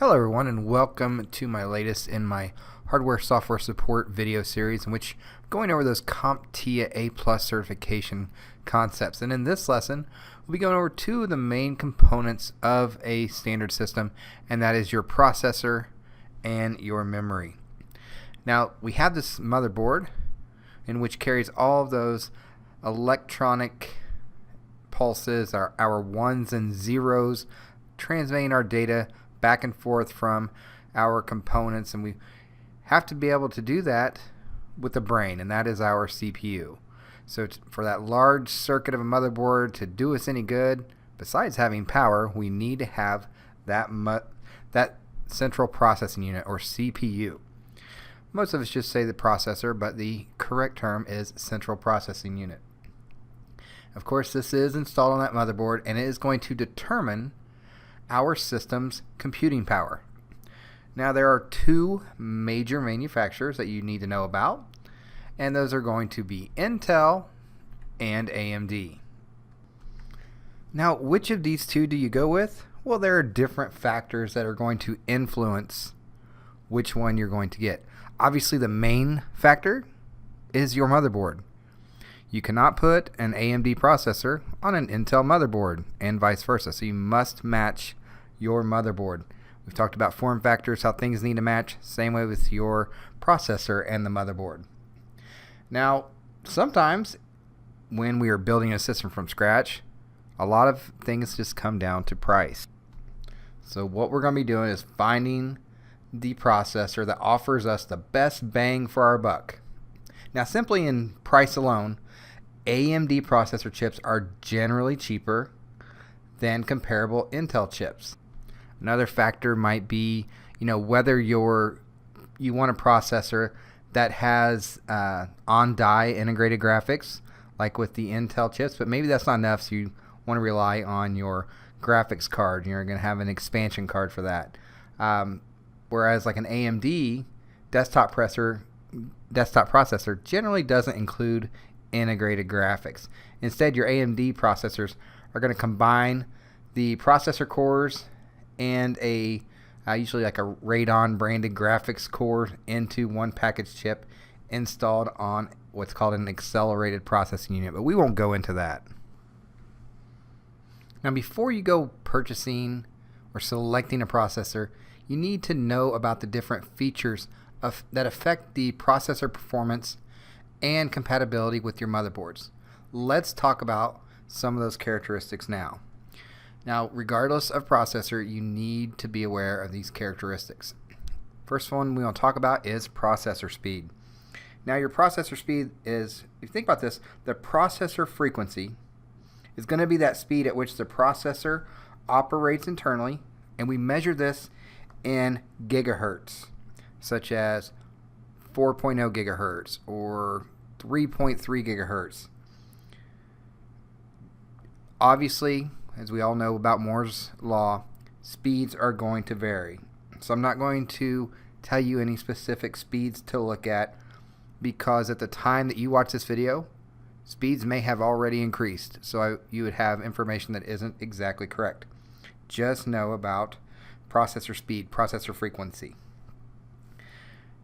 Hello everyone, and welcome to my latest in my hardware software support video series in which I'm going over those CompTIA A+ certification concepts. And in this lesson we'll be going over two of the main components of a standard system, and that is your processor and your memory. Now we have this motherboard in which carries all of those electronic pulses, our ones and zeros, transmitting our data back and forth from our components, and we have to be able to do that with the brain, and that is our CPU. So for that large circuit of a motherboard to do us any good, besides having power, we need to have that central processing unit, or CPU. Most of us just say the processor, but the correct term is central processing unit. Of course, this is installed on that motherboard, and it is going to determine our system's computing power. Now there are two major manufacturers that you need to know about, and those are going to be Intel and AMD. Now which of these two do you go with? Well, there are different factors that are going to influence which one you're going to get. Obviously the main factor is your motherboard. You cannot put an AMD processor on an Intel motherboard and vice versa, so you must match your motherboard. We've talked about form factors, how things need to match, same way with your processor and the motherboard. Now sometimes when we are building a system from scratch, a lot of things just come down to price. So what we're going to be doing is finding the processor that offers us the best bang for our buck. Now simply in price alone, AMD processor chips are generally cheaper than comparable Intel chips. Another factor might be, whether you want a processor that has on-die integrated graphics, like with the Intel chips, but maybe that's not enough, so you want to rely on your graphics card. You're going to have an expansion card for that. Whereas like an AMD desktop processor generally doesn't include integrated graphics. Instead, your AMD processors are going to combine the processor cores and usually like a Radeon branded graphics core into one package chip installed on what's called an accelerated processing unit, but we won't go into that. Now before you go purchasing or selecting a processor, you need to know about the different features that affect the processor performance and compatibility with your motherboards. Let's talk about some of those characteristics now. Now, regardless of processor, you need to be aware of these characteristics. First one we want to talk about is processor speed. Now, your processor speed is, if you think about this, the processor frequency is going to be that speed at which the processor operates internally, and we measure this in gigahertz, such as 4.0 gigahertz or 3.3 gigahertz. Obviously, as we all know about Moore's law, speeds are going to vary. So I'm not going to tell you any specific speeds to look at, because at the time that you watch this video, speeds may have already increased. So you would have information that isn't exactly correct. Just know about processor speed, processor frequency.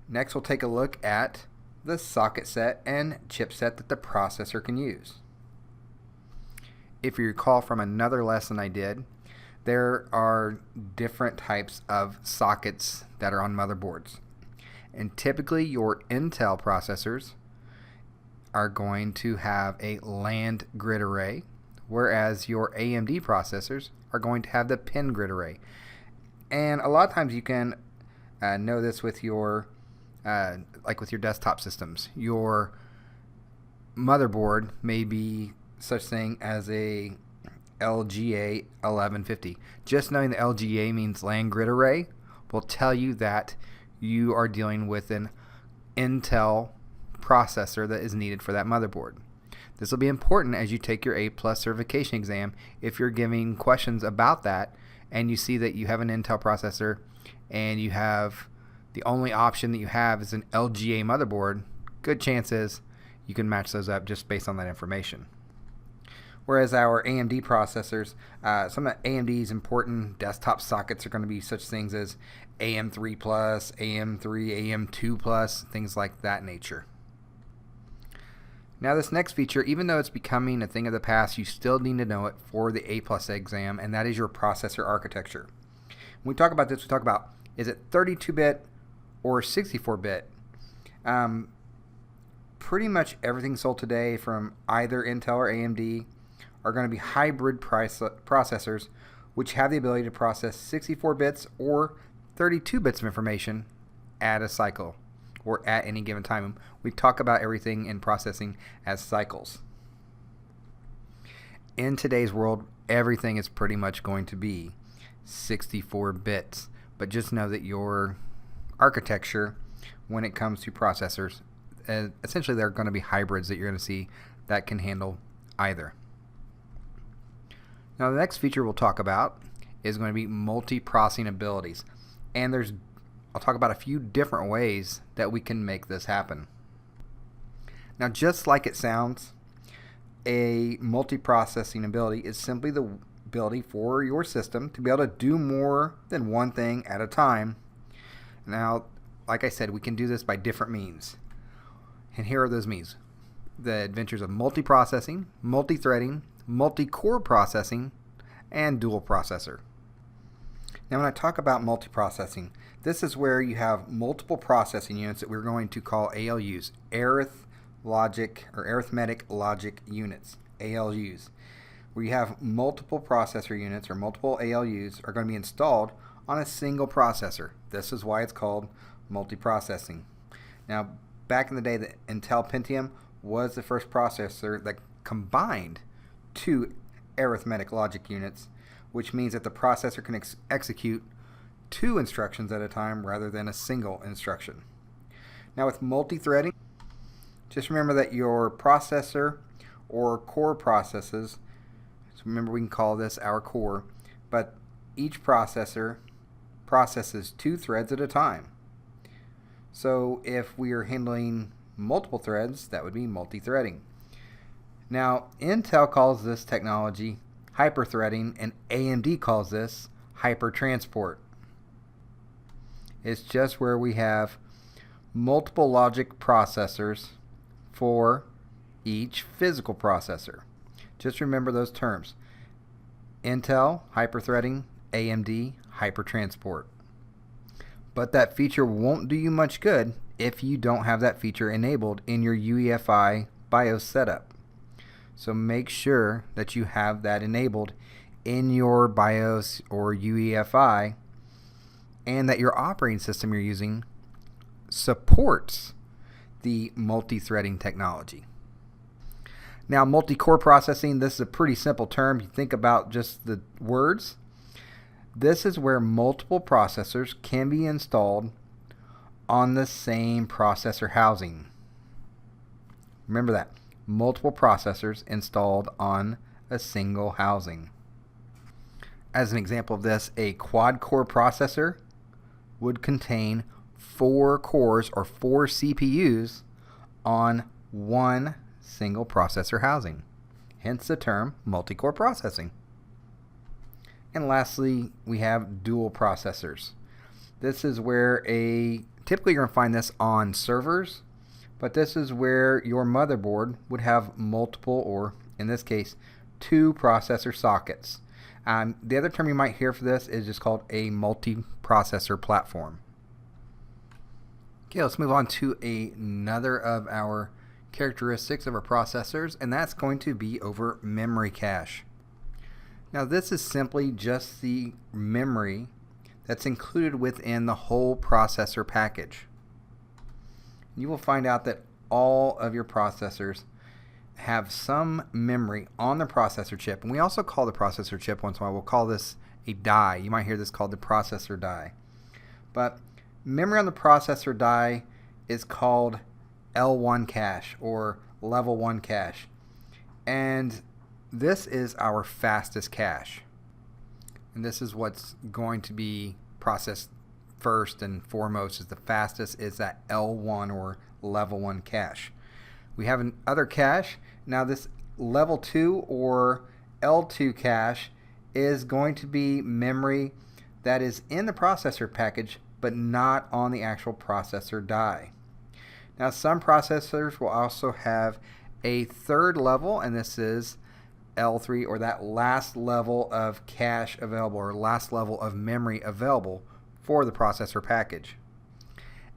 Next, we'll take a look at the socket set and chipset that the processor can use. If you recall from another lesson I did, there are different types of sockets that are on motherboards. And typically your Intel processors are going to have a land grid array, whereas your AMD processors are going to have the pin grid array. And a lot of times you can know this with your like with your desktop systems. Your motherboard may be such thing as a LGA 1150. Just knowing the LGA means land grid array will tell you that you are dealing with an Intel processor that is needed for that motherboard. This will be important as you take your A+ certification exam if you're giving questions about that and you see that you have an Intel processor and you have the only option that you have is an LGA motherboard. Good chances you can match those up just based on that information. Whereas our AMD processors, some of AMD's important desktop sockets are going to be such things as AM3 Plus, AM3, AM2 Plus, things like that nature. Now this next feature, even though it's becoming a thing of the past, you still need to know it for the A+ exam, and that is your processor architecture. When we talk about this, we talk about, is it 32-bit or 64-bit? Pretty much everything sold today from either Intel or AMD are going to be hybrid processors, which have the ability to process 64 bits or 32 bits of information at a cycle or at any given time. We talk about everything in processing as cycles. In today's world, everything is pretty much going to be 64 bits, but just know that your architecture, when it comes to processors, essentially they're going to be hybrids that you're going to see that can handle either. Now the next feature we'll talk about is going to be multi-processing abilities, and I'll talk about a few different ways that we can make this happen. Now just like it sounds, a multi-processing ability is simply the ability for your system to be able to do more than one thing at a time. Now, like I said, we can do this by different means. And here are those means. The adventures of multiprocessing, multi-threading, multi-core processing, and dual processor. Now when I talk about multiprocessing, this is where you have multiple processing units that we're going to call ALUs, arithmetic logic units, ALUs. Where you have multiple processor units or multiple ALUs are going to be installed on a single processor. This is why it's called multiprocessing. Now back in the day, the Intel Pentium was the first processor that combined two arithmetic logic units, which means that the processor can execute two instructions at a time rather than a single instruction. Now with multi-threading, just remember that your processor or core processes, so remember we can call this our core, but each processor processes two threads at a time. So if we are handling multiple threads, that would be multi-threading. Now Intel calls this technology hyper-threading, and AMD calls this hyper-transport. It's just where we have multiple logic processors for each physical processor. Just remember those terms. Intel, hyper-threading, AMD, hyper-transport. But that feature won't do you much good if you don't have that feature enabled in your UEFI BIOS setup. So make sure that you have that enabled in your BIOS or UEFI, and that your operating system you're using supports the multi-threading technology. Now multi-core processing, this is a pretty simple term. You think about just the words. This is where multiple processors can be installed on the same processor housing. Remember that. Multiple processors installed on a single housing. As an example of this, a quad-core processor would contain 4 cores or 4 CPUs on one single processor housing. Hence the term multi-core processing. And lastly, we have dual processors. This is where typically you're going to find this on servers, but this is where your motherboard would have multiple, or in this case, 2 processor sockets. The other term you might hear for this is just called a multi-processor platform. Okay, let's move on to another of our characteristics of our processors, and that's going to be over memory cache. Now this is simply just the memory that's included within the whole processor package. You will find out that all of your processors have some memory on the processor chip, and we also call the processor chip once in a while, we'll call this a die. You might hear this called the processor die. But memory on the processor die is called L1 cache or level 1 cache, and this is our fastest cache, and this is what's going to be processed first and foremost. Is the fastest is that L1 or level 1 cache. We have another cache. Now this level 2 or L2 cache is going to be memory that is in the processor package but not on the actual processor die. Now some processors will also have a third level, and this is L3, or that last level of cache available or last level of memory available for the processor package.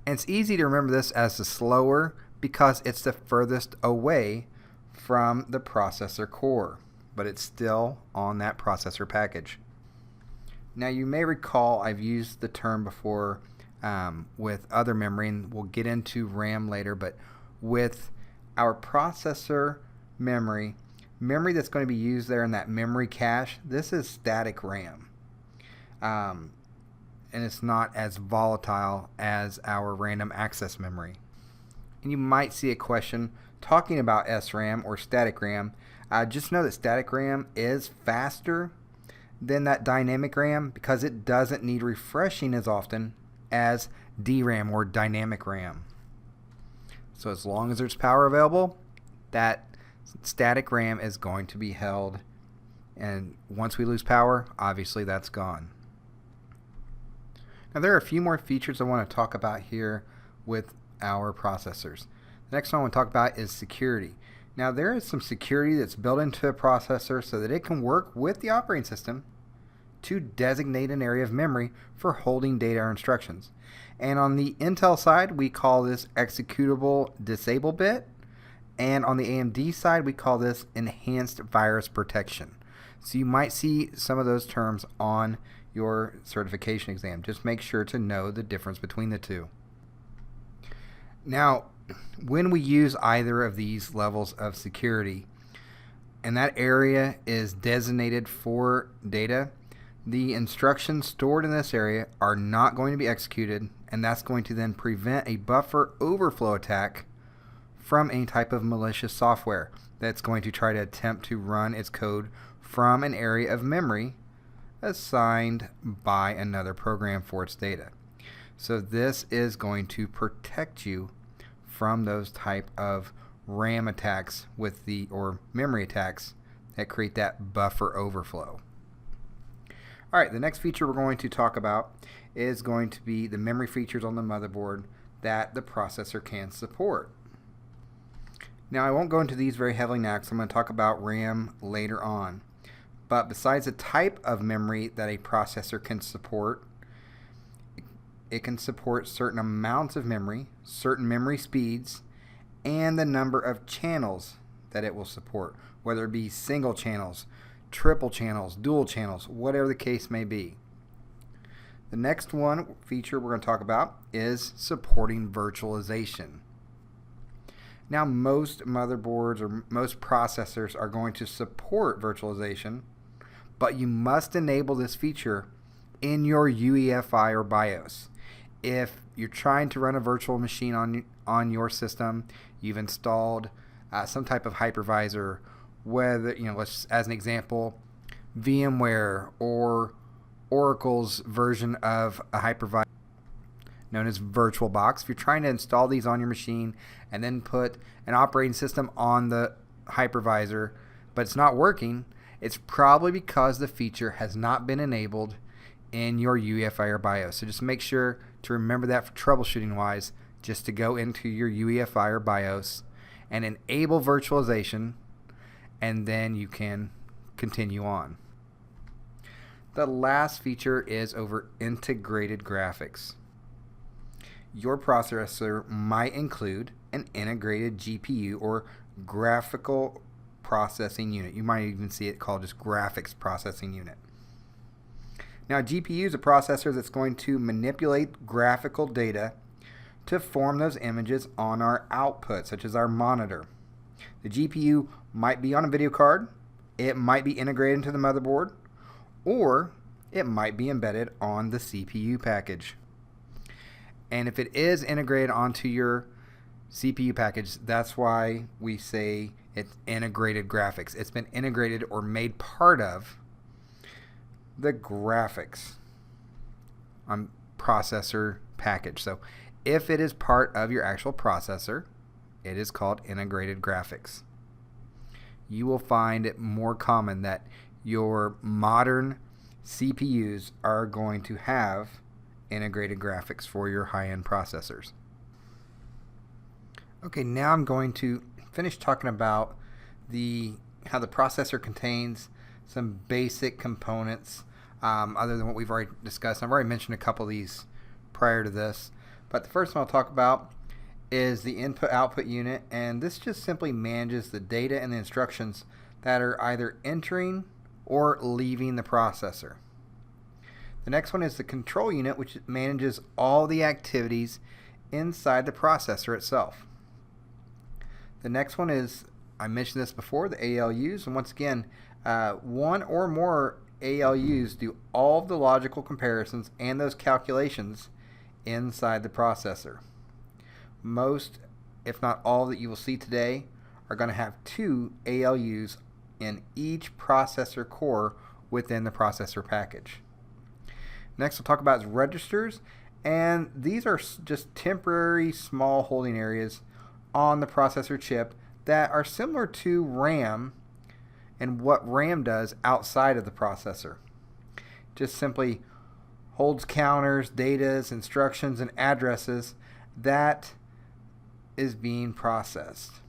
And it's easy to remember this as the slower because it's the furthest away from the processor core, but it's still on that processor package. Now you may recall I've used the term before with other memory, and we'll get into RAM later, but with our processor memory that's going to be used there in that memory cache, this is static RAM. And it's not as volatile as our random access memory. And you might see a question talking about SRAM or static RAM. Just know that static RAM is faster than that dynamic RAM because it doesn't need refreshing as often as DRAM or dynamic RAM. So as long as there's power available, that static RAM is going to be held, and once we lose power, obviously that's gone. Now there are a few more features I want to talk about here with our processors. The next one I want to talk about is security. Now there is some security that's built into a processor so that it can work with the operating system to designate an area of memory for holding data or instructions. And on the Intel side, we call this executable disable bit, and on the AMD side, we call this enhanced virus protection. So you might see some of those terms on your certification exam. Just make sure to know the difference between the two. Now, when we use either of these levels of security, and that area is designated for data, the instructions stored in this area are not going to be executed, and that's going to then prevent a buffer overflow attack from any type of malicious software that's going to try to attempt to run its code from an area of memory assigned by another program for its data. So this is going to protect you from those type of RAM attacks or memory attacks that create that buffer overflow. Alright, the next feature we're going to talk about is going to be the memory features on the motherboard that the processor can support. Now I won't go into these very heavily now because I'm going to talk about RAM later on. But besides the type of memory that a processor can support, it can support certain amounts of memory, certain memory speeds, and the number of channels that it will support, whether it be single channels, triple channels, dual channels, whatever the case may be. The next feature we're going to talk about is supporting virtualization. Now most motherboards or most processors are going to support virtualization, but you must enable this feature in your UEFI or BIOS. If you're trying to run a virtual machine on your system, you've installed some type of hypervisor, whether, let's, as an example, VMware or Oracle's version of a hypervisor known as VirtualBox. If you're trying to install these on your machine and then put an operating system on the hypervisor, but it's not working, it's probably because the feature has not been enabled in your UEFI or BIOS. So just make sure to remember that for troubleshooting wise, just to go into your UEFI or BIOS and enable virtualization, and then you can continue on. The last feature is over integrated graphics. Your processor might include an integrated GPU or graphical processing unit. You might even see it called just graphics processing unit. Now, GPU is a processor that's going to manipulate graphical data to form those images on our output, such as our monitor. The GPU might be on a video card, it might be integrated into the motherboard, or it might be embedded on the CPU package. And if it is integrated onto your CPU package, that's why we say it's integrated graphics. It's been integrated or made part of the graphics on processor package. So if it is part of your actual processor, it is called integrated graphics. you will find it more common that your modern CPUs are going to have integrated graphics for your high-end processors. Okay, now I'm going to finish talking about how the processor contains some basic components other than what we've already discussed. I've already mentioned a couple of these prior to this, but the first one I'll talk about is the input-output unit, and this just simply manages the data and the instructions that are either entering or leaving the processor. The next one is the control unit, which manages all the activities inside the processor itself. The next one is, I mentioned this before, the ALUs, and once again, one or more ALUs do all of the logical comparisons and those calculations inside the processor. Most, if not all, that you will see today are going to have 2 ALUs in each processor core within the processor package. Next we'll talk about is registers, and these are just temporary small holding areas on the processor chip that are similar to RAM and what RAM does outside of the processor. Just simply holds counters, datas, instructions, and addresses that is being processed.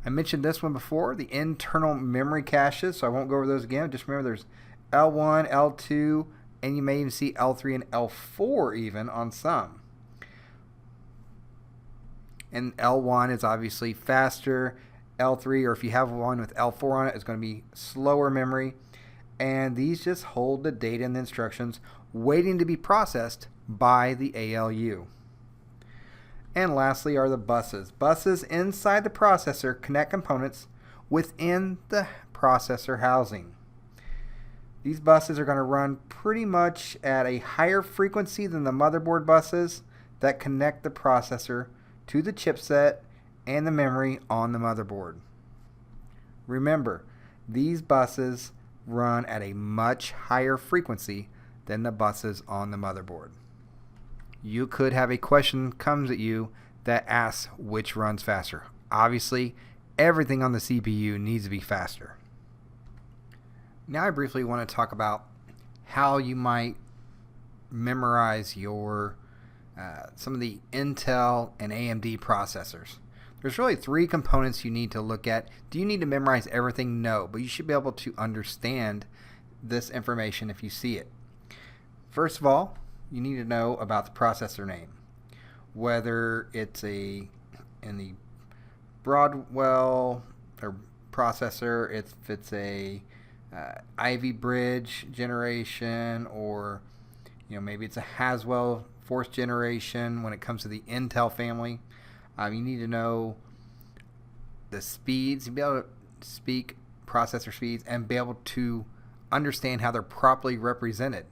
I mentioned this one before, the internal memory caches, so I won't go over those again. Just remember there's L1, L2, and you may even see L3 and L4 even on some. And L1 is obviously faster. L3, or if you have one with L4 on it, is going to be slower memory. And these just hold the data and the instructions waiting to be processed by the ALU. And lastly are the buses. Buses inside the processor connect components within the processor housing. These buses are going to run pretty much at a higher frequency than the motherboard buses that connect the processor to the chipset and the memory on the motherboard. Remember, these buses run at a much higher frequency than the buses on the motherboard. You could have a question comes at you that asks which runs faster. Obviously, everything on the CPU needs to be faster. Now I briefly want to talk about how you might memorize your some of the Intel and AMD processors. There's really 3 components you need to look at. Do you need to memorize everything? No, but you should be able to understand this information if you see it. First of all, you need to know about the processor name, whether it's in the Broadwell or processor, if it's a Ivy Bridge generation, or maybe it's a Haswell 4th generation. When it comes to the Intel family, you need to know the speeds, be able to speak processor speeds, and be able to understand how they're properly represented.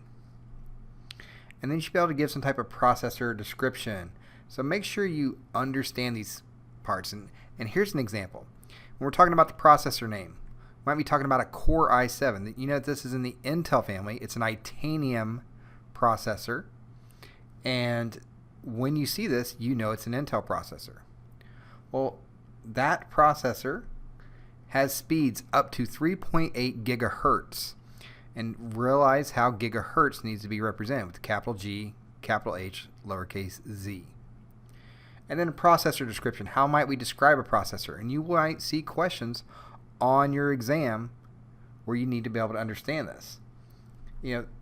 And then you should be able to give some type of processor description. So make sure you understand these parts. And here's an example. When we're talking about the processor name, we might be talking about a Core i7. You know this is in the Intel family. It's an Itanium processor. And when you see this, you know it's an Intel processor. Well, that processor has speeds up to 3.8 gigahertz. And realize how gigahertz needs to be represented with capital G, capital H, lowercase z. And then a processor description. How might we describe a processor? And you might see questions on your exam where you need to be able to understand this.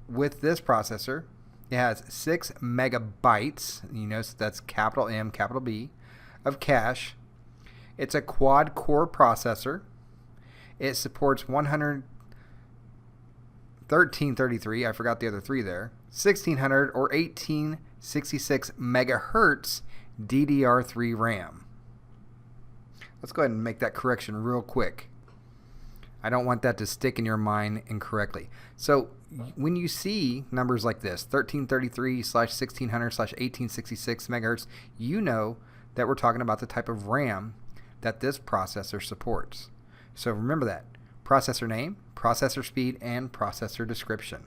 With this processor, it has 6 megabytes, so that's capital M, capital B, of cache. It's a quad-core processor. It supports 1333, I forgot the other 3 there, 1600 or 1866 megahertz DDR3 RAM. Let's go ahead and make that correction real quick. I don't want that to stick in your mind incorrectly. So when you see numbers like this, 1333/1600/1866 megahertz, you know that we're talking about the type of RAM that this processor supports. So remember that. Processor name, processor speed, and processor description.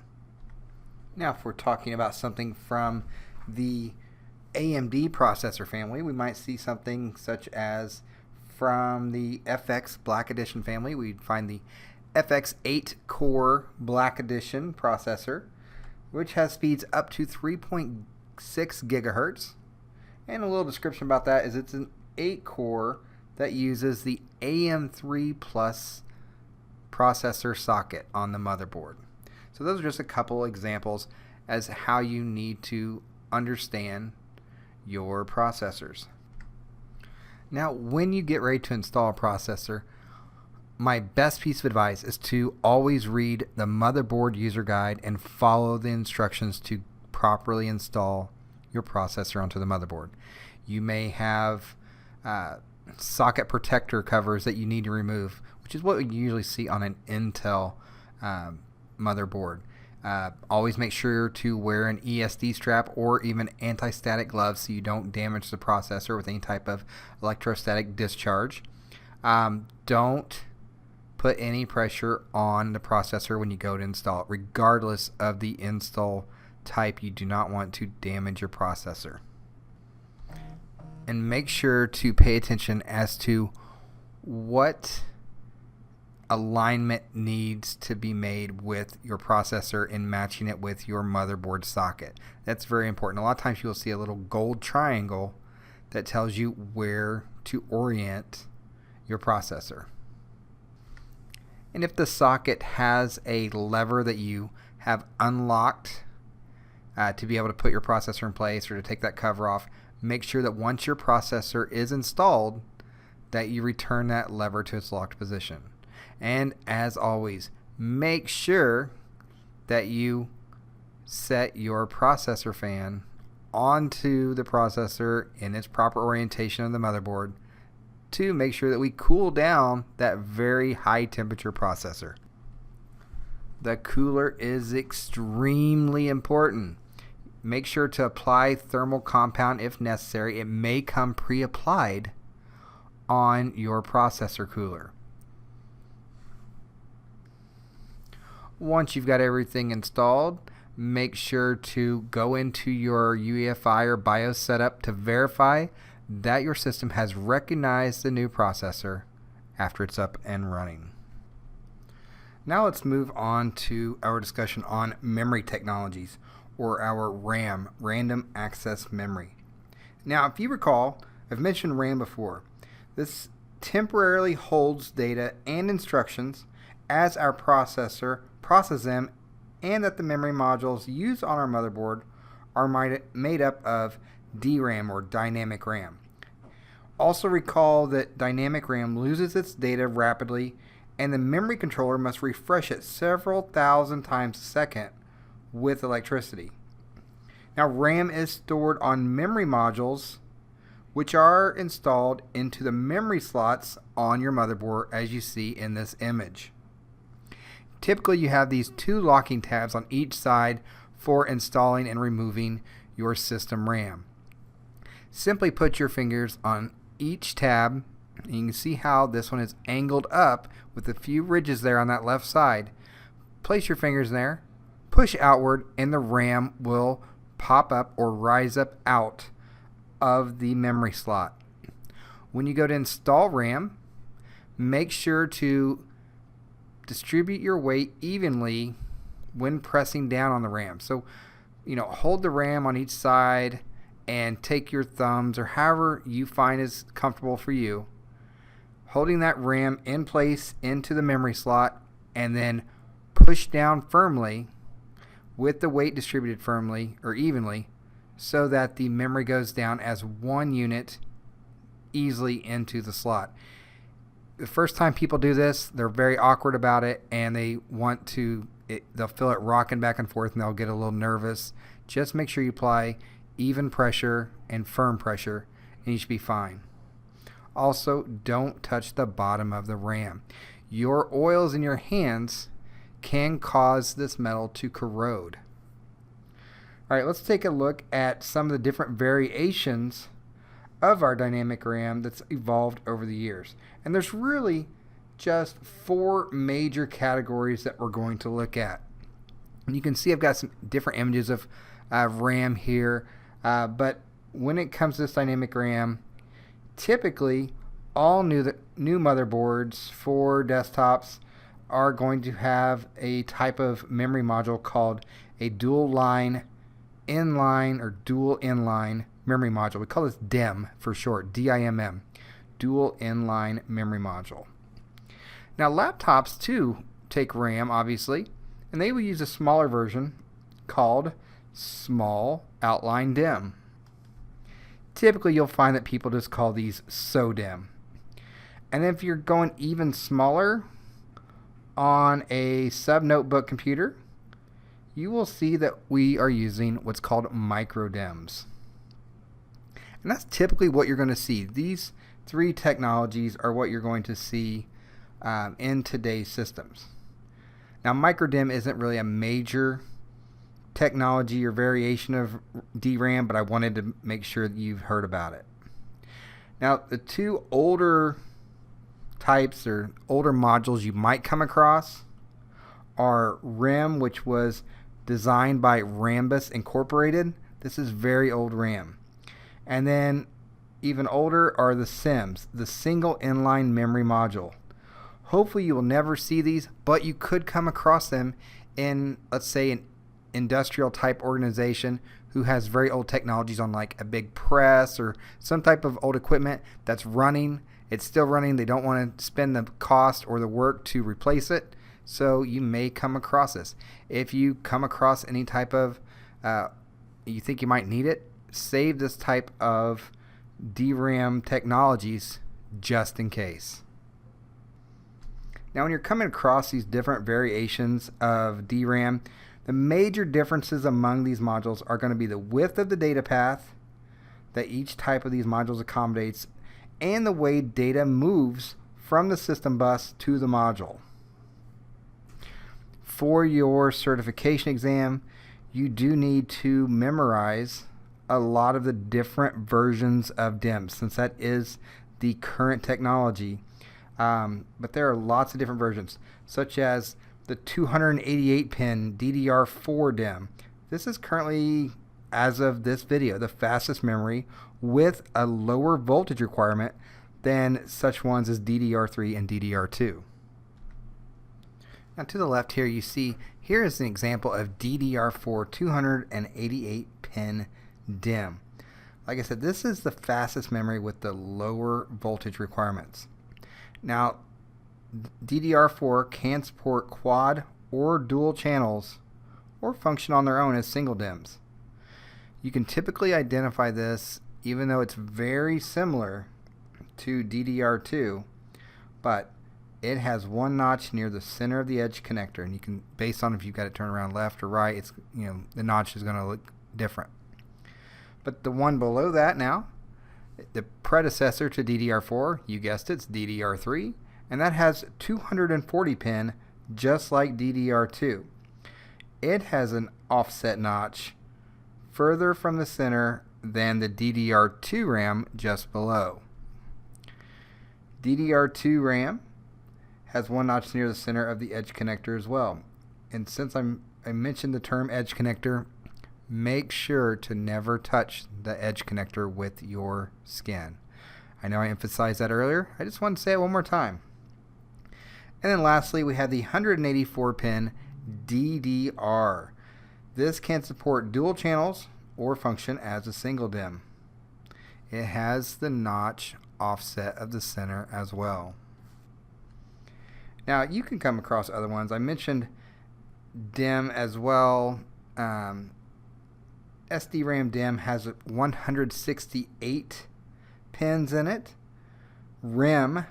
Now if we're talking about something from the AMD processor family, we might see something such as from the FX Black Edition family, we'd find the FX 8-core Black Edition processor, which has speeds up to 3.6 gigahertz. And a little description about that is it's an 8-core that uses the AM3 Plus processor socket on the motherboard. So those are just a couple examples as how you need to understand your processors. Now, when you get ready to install a processor, my best piece of advice is to always read the motherboard user guide and follow the instructions to properly install your processor onto the motherboard. You may have socket protector covers that you need to remove, which is what we usually see on an Intel motherboard. Always make sure to wear an ESD strap or even anti-static gloves so you don't damage the processor with any type of electrostatic discharge. Don't put any pressure on the processor when you go to install it. Regardless of the install type, you do not want to damage your processor. And make sure to pay attention as to what alignment needs to be made with your processor in matching it with your motherboard socket. That's very important. A lot of times you'll see a little gold triangle that tells you where to orient your processor. And if the socket has a lever that you have unlocked to be able to put your processor in place or to take that cover off, make sure that once your processor is installed that you return that lever to its locked position. And as always, make sure that you set your processor fan onto the processor in its proper orientation of the motherboard to make sure that we cool down that very high temperature processor. The cooler is extremely important. Make sure to apply thermal compound if necessary. It may come pre-applied on your processor cooler. Once you've got everything installed, make sure to go into your UEFI or BIOS setup to verify that your system has recognized the new processor after it's up and running. Now let's move on to our discussion on memory technologies, or our RAM, Random Access Memory. Now, if you recall, I've mentioned RAM before. This temporarily holds data and instructions as our processor processes them, and that the memory modules used on our motherboard are made up of DRAM, or dynamic RAM. Also recall that dynamic RAM loses its data rapidly, and the memory controller must refresh it several thousand times a second with electricity. Now, RAM is stored on memory modules, which are installed into the memory slots on your motherboard, as you see in this image. Typically, you have these two locking tabs on each side for installing and removing your system RAM. Simply put your fingers on each tab, and you can see how this one is angled up with a few ridges there on that left side. Place your fingers there, push outward, and the RAM will pop up or rise up out of the memory slot. When you go to install RAM, make sure to distribute your weight evenly when pressing down on the RAM. So, hold the RAM on each side and take your thumbs, or however you find is comfortable for you, holding that RAM in place into the memory slot, and then push down firmly with the weight distributed firmly or evenly so that the memory goes down as one unit easily into the slot. The first time people do this, they're very awkward about it, and they'll feel it rocking back and forth, and they'll get a little nervous. Just make sure you apply even pressure and firm pressure, and you should be fine. Also, don't touch the bottom of the RAM. Your oils in your hands can cause this metal to corrode. All right, let's take a look at some of the different variations of our dynamic RAM that's evolved over the years. And there's really just 4 major categories that we're going to look at. And you can see I've got some different images of RAM here, but when it comes to this dynamic RAM, typically all new motherboards for desktops are going to have a type of memory module called a dual inline memory module. We call this DIMM for short, DIMM, dual inline memory module. Now laptops too take RAM, obviously, and they will use a smaller version called small outline DIMM. Typically you'll find that people just call these SODIMM. And if you're going even smaller on a sub-notebook computer, you will see that we are using what's called micro DIMMs. And that's typically what you're going to see. These three technologies are what you're going to see in today's systems. Now, micro DIMM isn't really a major technology or variation of DRAM, but I wanted to make sure that you've heard about it. Now, the two older types or older modules you might come across are RAM, which was designed by Rambus Incorporated. This is very old RAM. And then even older are the SIMMs, the single inline memory module. Hopefully you will never see these, but you could come across them in, let's say, an industrial type organization who has very old technologies on like a big press or some type of old equipment that's running. It's still running. They don't want to spend the cost or the work to replace it. So you may come across this. If you come across any type of, you think you might need it, save this type of DRAM technologies just in case. Now when you're coming across these different variations of DRAM, the major differences among these modules are going to be the width of the data path that each type of these modules accommodates and the way data moves from the system bus to the module. For your certification exam, you do need to memorize a lot of the different versions of DIMMs, since that is the current technology. But there are lots of different versions, such as the 288-pin DDR4 DIMM. This is currently, as of this video, the fastest memory with a lower voltage requirement than such ones as DDR3 and DDR2. Now to the left here you see, here is an example of DDR4 288-pin DIMM. Like I said, this is the fastest memory with the lower voltage requirements. Now DDR4 can support quad or dual channels or function on their own as single DIMMs. You can typically identify this even though it's very similar to DDR2, but it has one notch near the center of the edge connector, and you can, based on if you've got it turned around left or right, it's, the notch is going to look different. But the one below that now, the predecessor to DDR4, you guessed it, it's DDR3, and that has 240 pin just like DDR2. It has an offset notch further from the center than the DDR2 RAM just below. DDR2 RAM has one notch near the center of the edge connector as well. And since I mentioned the term edge connector, make sure to never touch the edge connector with your skin. I know I emphasized that earlier. I just want to say it one more time. And then lastly, we have the 184-pin DDR. This can support dual channels or function as a single DIMM. It has the notch offset of the center as well. Now you can come across other ones. I mentioned DIMM as well. SDRAM DIMM has 168 pins in it. RIM,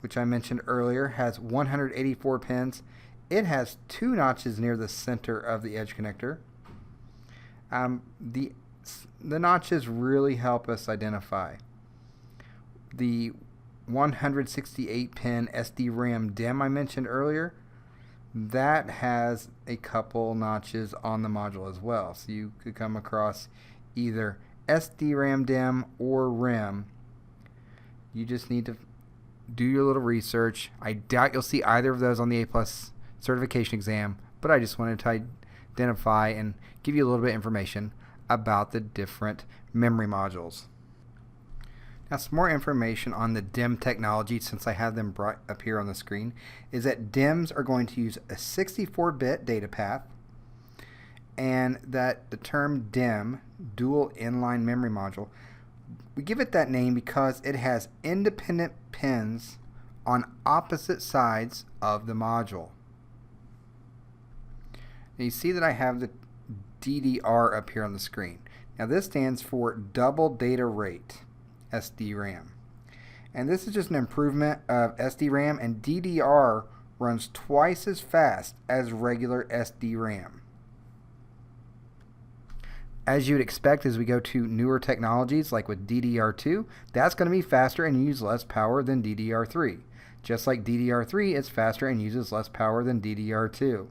which I mentioned earlier, has 184 pins. It has two notches near the center of the edge connector. The notches really help us identify. The 168-pin SDRAM DIMM I mentioned earlier, that has a couple notches on the module as well. So you could come across either SDRAM DIMM or RIM. You just need to do your little research. I doubt you'll see either of those on the A+ certification exam, but I just wanted to identify and give you a little bit of information about the different memory modules. Now, some more information on the DIMM technology, since I have them brought up here on the screen, is that DIMMs are going to use a 64-bit data path, and that the term DIMM, dual inline memory module, we give it that name because it has independent pins on opposite sides of the module. Now you see that I have the DDR up here on the screen. Now this stands for double data rate, SDRAM. And this is just an improvement of SDRAM, and DDR runs twice as fast as regular SDRAM. As you would expect, as we go to newer technologies like with DDR2, that's going to be faster and use less power than DDR3. Just like DDR3 is faster and uses less power than DDR2.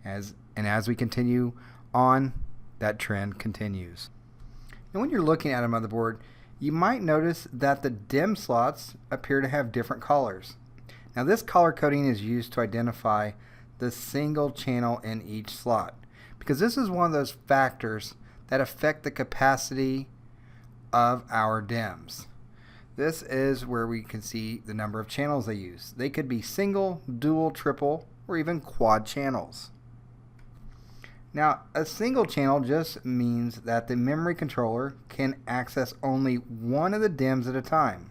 As we continue on, that trend continues. And when you're looking at a motherboard, you might notice that the DIMM slots appear to have different colors. Now this color coding is used to identify the single channel in each slot, because this is one of those factors that affect the capacity of our DIMMs. This is where we can see the number of channels they use. They could be single, dual, triple, or even quad channels. Now, a single channel just means that the memory controller can access only one of the DIMMs at a time.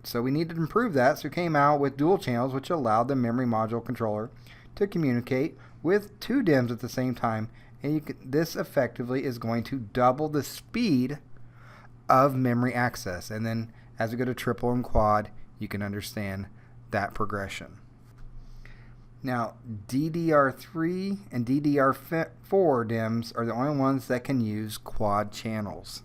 So we needed to improve that, so we came out with dual channels, which allowed the memory module controller to communicate with two DIMMs at the same time. And this effectively is going to double the speed of memory access. And then as we go to triple and quad, you can understand that progression. Now, DDR3 and DDR4 DIMMs are the only ones that can use quad channels.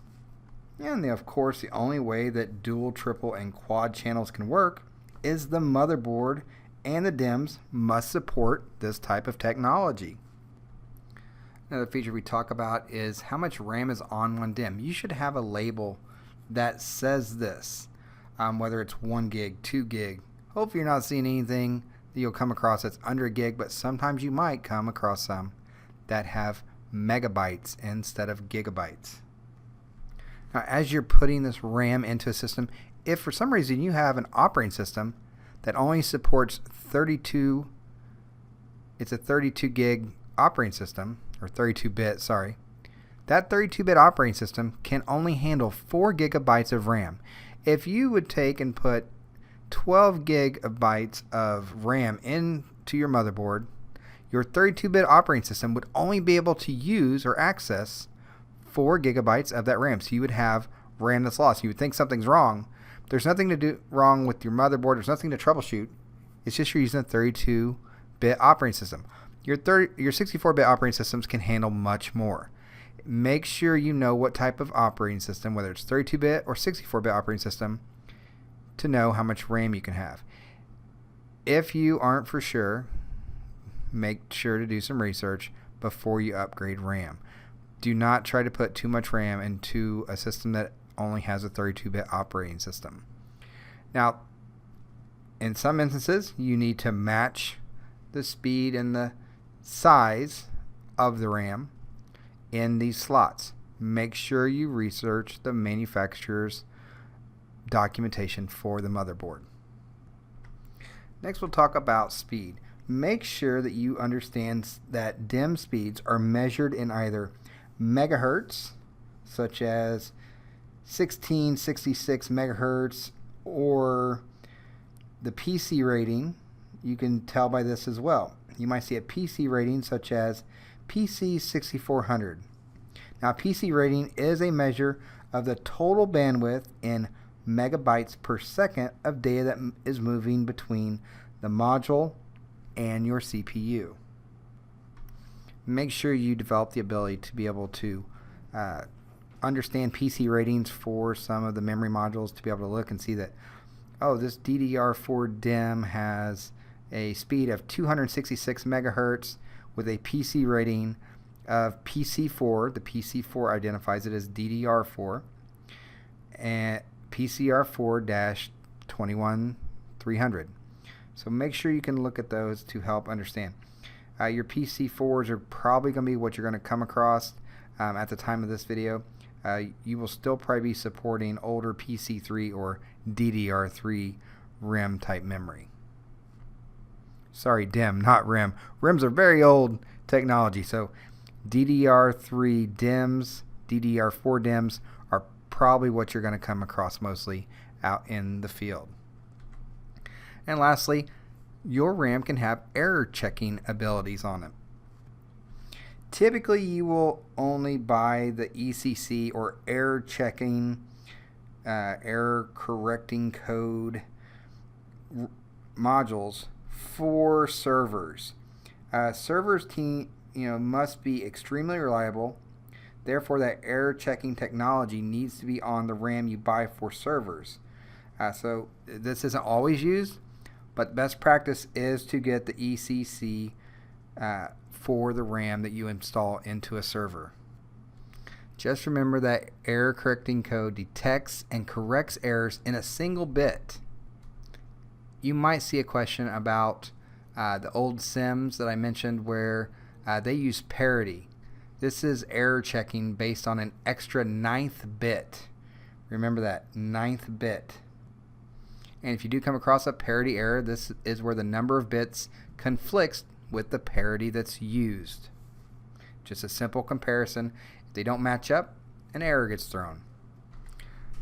And of course, the only way that dual, triple, and quad channels can work is the motherboard and the DIMMs must support this type of technology. Another feature we talk about is how much RAM is on one DIMM. You should have a label that says this, whether it's 1 gig, 2 gig. Hopefully you're not seeing anything that you'll come across that's under a gig, but sometimes you might come across some that have megabytes instead of gigabytes. Now, as you're putting this RAM into a system, if for some reason you have an operating system that only supports 32, it's a 32 gig operating system, or 32-bit, sorry. That 32-bit operating system can only handle 4 gigabytes of RAM. If you would take and put 12 gigabytes of RAM into your motherboard, your 32-bit operating system would only be able to use or access 4 gigabytes of that RAM. So you would have RAM that's lost. You would think something's wrong. There's nothing to do wrong with your motherboard. There's nothing to troubleshoot. It's just you're using a 32-bit operating system. Your 64-bit operating systems can handle much more. Make sure you know what type of operating system, whether it's 32-bit or 64-bit operating system, to know how much RAM you can have. If you aren't for sure, make sure to do some research before you upgrade RAM. Do not try to put too much RAM into a system that only has a 32-bit operating system. Now, in some instances, you need to match the speed and the size of the RAM in these slots. Make sure you research the manufacturer's documentation for the motherboard. Next, we'll talk about speed. Make sure that you understand that DIMM speeds are measured in either megahertz, such as 1666 megahertz, or the PC rating. You can tell by this as well. You might see a PC rating such as PC 6400. Now, PC rating is a measure of the total bandwidth in megabytes per second of data that is moving between the module and your CPU. Make sure you develop the ability to be able to understand PC ratings for some of the memory modules, to be able to look and see that, oh, this DDR4 DIMM has a speed of 266 megahertz with a PC rating of PC4. The PC4 identifies it as DDR4, and PCR4-21300. So make sure you can look at those to help understand. Your PC4s are probably going to be what you're going to come across. at the time of this video, you will still probably be supporting older PC3 or DDR3 RAM type memory. Sorry, DIMM, not RAM. RAMs are very old technology, so DDR3 DIMMs, DDR4 DIMMs are probably what you're going to come across mostly out in the field. And lastly, your RAM can have error checking abilities on it. Typically, you will only buy the ECC or error checking, error correcting code modules for servers. Servers must be extremely reliable. Therefore, that error checking technology needs to be on the RAM you buy for servers. So this isn't always used, but best practice is to get the ECC for the RAM that you install into a server. Just remember that error correcting code detects and corrects errors in a single bit. You might see a question about the old SIMs that I mentioned where they use parity. This is error checking based on an extra 9th bit. Remember that, 9th bit. And if you do come across a parity error, this is where the number of bits conflicts with the parity that's used. Just a simple comparison. If they don't match up, an error gets thrown.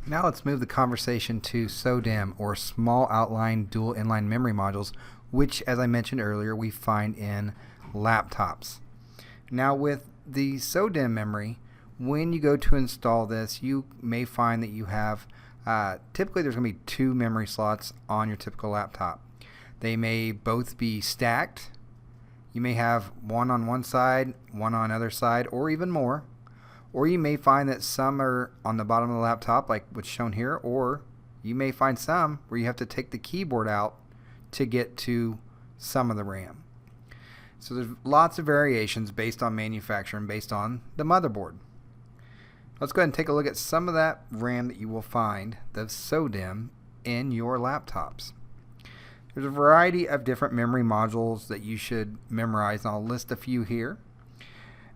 Now let's move the conversation to SODIMM, or Small Outline Dual Inline Memory Modules, which, as I mentioned earlier, we find in laptops. Now with the SODIMM memory, when you go to install this, you may find that you have typically there's going to be 2 memory slots on your typical laptop. They may both be stacked. You may have one on one side, one on the other side, or even more. Or you may find that some are on the bottom of the laptop, like what's shown here, or you may find some where you have to take the keyboard out to get to some of the RAM. So there's lots of variations based on manufacturer and based on the motherboard. Let's go ahead and take a look at some of that RAM that you will find, the SODIMM, in your laptops. There's a variety of different memory modules that you should memorize, and I'll list a few here.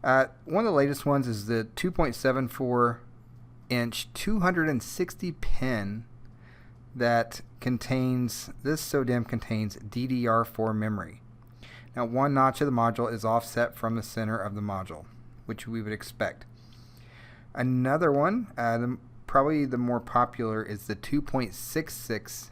One of the latest ones is the 2.74 inch 260 pin that contains, this SODIMM contains DDR4 memory. Now one notch of the module is offset from the center of the module, which we would expect. Another one, probably the more popular, is the 2.66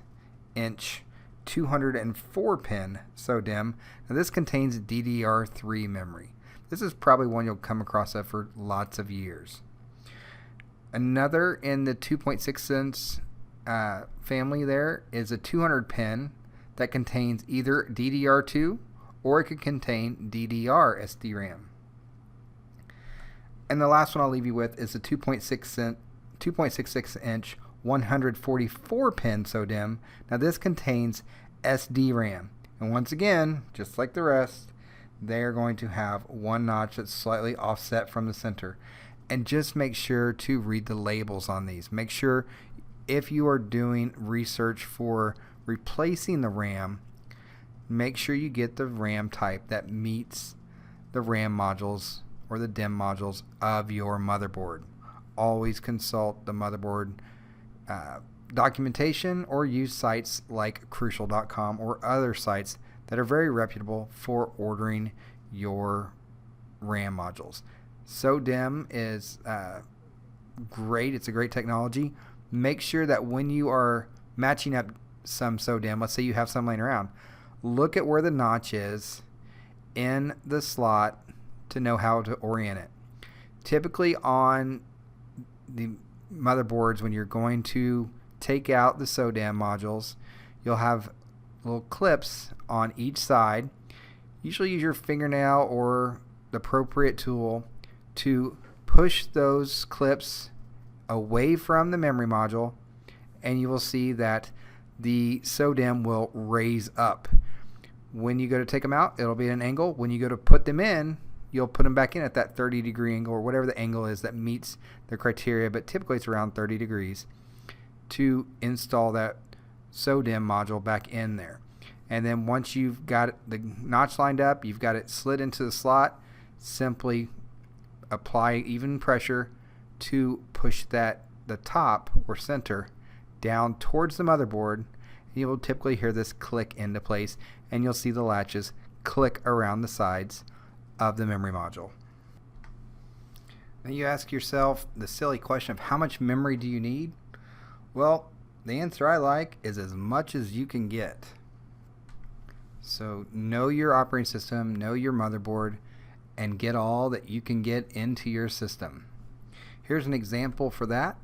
inch 204 pin SODIMM. Now this contains DDR3 memory. This is probably one you'll come across for lots of years. Another in the 2.6 inch family there is a 200 pin that contains either DDR2 or it could contain DDR SDRAM. And the last one I'll leave you with is the 2.66 inch 144 pin SODIMM. Now this contains SDRAM. And once again, just like the rest, they are going to have one notch that's slightly offset from the center. And just make sure to read the labels on these. Make sure if you are doing research for replacing the RAM, make sure you get the RAM type that meets the RAM modules or the DIMM modules of your motherboard. Always consult the motherboard documentation or use sites like Crucial.com or other sites that are very reputable for ordering your RAM modules. SODIMM is great. It's a great technology. Make sure that when you are matching up some SODIMM, let's say you have some laying around, look at where the notch is in the slot to know how to orient it. Typically on the motherboards, when you're going to take out the SODIMM modules, you'll have little clips on each side. Usually use your fingernail or the appropriate tool to push those clips away from the memory module, and you will see that the SODIMM will raise up. When you go to take them out, it'll be at an angle. When you go to put them in, you'll put them back in at that 30-degree angle or whatever the angle is that meets the criteria, but typically it's around 30 degrees to install that SODIMM module back in there. And then once you've got the notch lined up, you've got it slid into the slot, simply apply even pressure to push the top or center down towards the motherboard. You will typically hear this click into place, and you'll see the latches click around the sides of the memory module. Then you ask yourself the silly question of how much memory do you need? Well, the answer I like is as much as you can get. So know your operating system, know your motherboard, and get all that you can get into your system. Here's an example for that.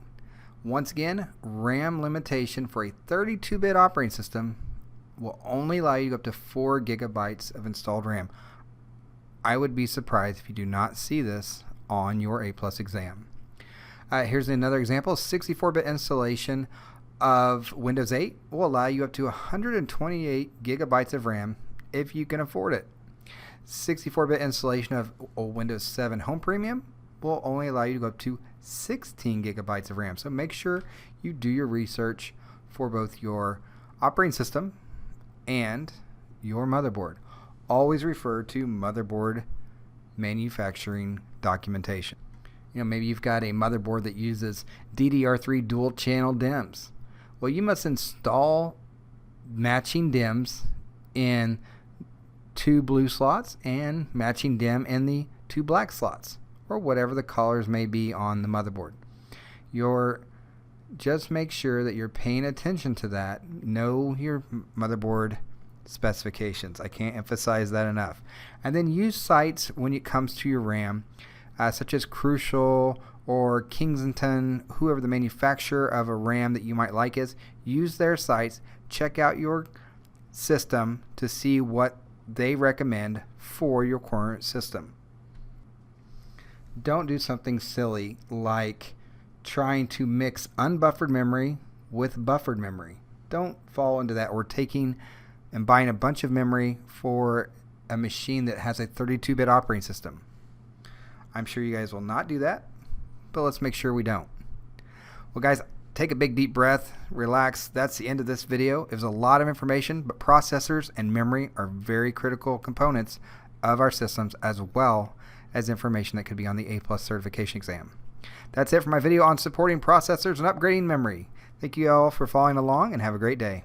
Once again, RAM limitation for a 32-bit operating system will only allow you to go up to 4 gigabytes of installed RAM. I would be surprised if you do not see this on your A+ exam. Here's another example. 64-bit installation of Windows 8 will allow you up to 128 gigabytes of RAM if you can afford it. 64-bit installation of Windows 7 Home Premium will only allow you to go up to 16 gigabytes of RAM. So make sure you do your research for both your operating system and your motherboard. Always refer to motherboard manufacturing documentation. Maybe you've got a motherboard that uses DDR3 dual channel DIMMs. Well, you must install matching DIMMs in 2 blue slots and matching DIMM in the 2 black slots, or whatever the colors may be on the motherboard. Just make sure that you're paying attention to that. Know your motherboard specifications. I can't emphasize that enough. And then use sites when it comes to your RAM, such as Crucial or Kensington, whoever the manufacturer of a RAM that you might like is. Use their sites. Check out your system to see what they recommend for your current system. Don't do something silly like trying to mix unbuffered memory with buffered memory. Don't fall into that, or taking and buying a bunch of memory for a machine that has a 32-bit operating system. I'm sure you guys will not do that, but let's make sure we don't. Well, guys, take a big deep breath, relax. That's the end of this video. It was a lot of information, but processors and memory are very critical components of our systems, as well as information that could be on the A+ certification exam. That's it for my video on supporting processors and upgrading memory. Thank you all for following along, and have a great day.